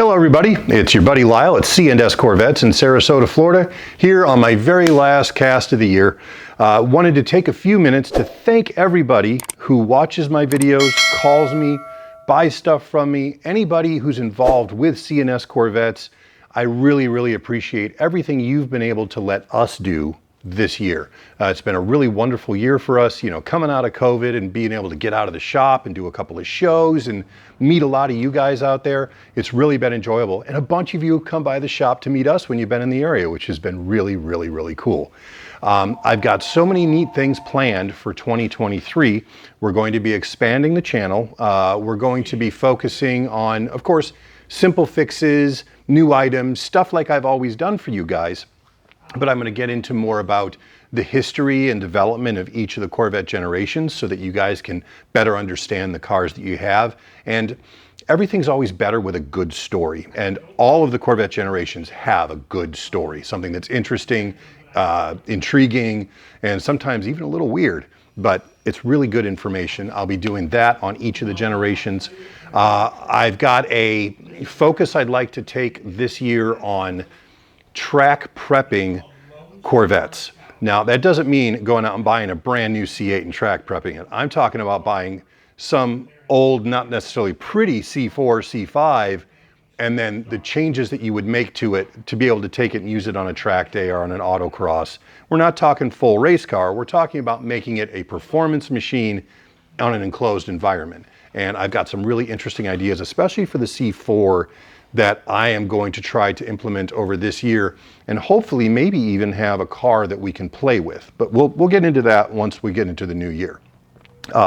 Hello everybody, it's your buddy Lyle at C&S Corvettes in Sarasota, Florida, here on my very last cast of the year. Wanted to take a few minutes to thank everybody who watches my videos, calls me, buys stuff from me, anybody who's involved with C&S Corvettes. I really appreciate everything you've been able to let us do this year. It's been a really wonderful year for us, you know, coming out of COVID and being able to get out of the shop and do a couple of shows and meet a lot of you guys out there. It's really been enjoyable. And a bunch of you have come by the shop to meet us when you've been in the area, which has been really cool. I've got so many neat things planned for 2023. We're going to be expanding the channel. We're going to be focusing on, of course, simple fixes, new items, stuff like I've always done for you guys. But I'm going to get into more about the history and development of each of the Corvette generations so that you guys can better understand the cars that you have. And everything's always better with a good story. And all of the Corvette generations have a good story, something that's interesting, intriguing, and sometimes even a little weird. But it's really good information. I'll be doing that on each of the generations. I've got a focus I'd like to take this year on track prepping Corvettes. Now, that doesn't mean going out and buying a brand new C8 and track prepping it. I'm talking about buying some old, not necessarily pretty C4, C5, and then the changes that you would make to it to be able to take it and use it on a track day or on an autocross. We're not talking full race car. We're talking about making it a performance machine on an enclosed environment. And I've got some really interesting ideas, especially for the C4, that I am going to try to implement over this year, and hopefully maybe even have a car that we can play with. But we'll get into that once we get into the new year.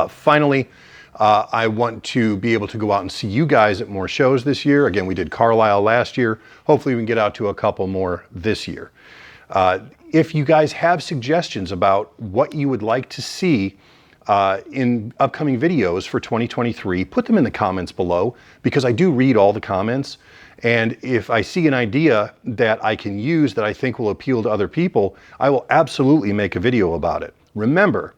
Finally, I want to be able to go out and see you guys at more shows this year. Again, we did Carlisle last year. Hopefully we can get out to a couple more this year. If you guys have suggestions about what you would like to see in upcoming videos for 2023, put them in the comments below, because I do read all the comments. And if I see an idea that I can use that I think will appeal to other people, I will absolutely make a video about it. Remember,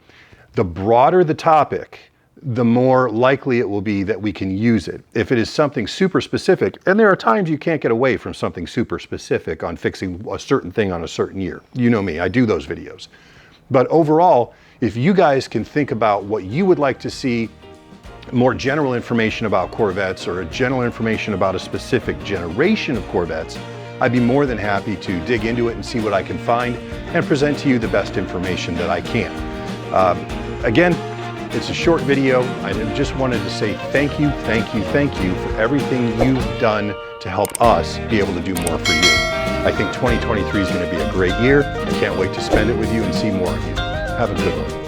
the broader the topic, the more likely it will be that we can use it. If it is something super specific, and there are times you can't get away from something super specific on fixing a certain thing on a certain year. You know me, I do those videos. But overall, if you guys can think about what you would like to see, more general information about Corvettes or general information about a specific generation of Corvettes, I'd be more than happy to dig into it and see what I can find and present to you the best information that I can. Again, it's a short video. I just wanted to say thank you for everything you've done to help us be able to do more for you. I think 2023 is going to be a great year. I can't wait to spend it with you and see more of you. Have a good one.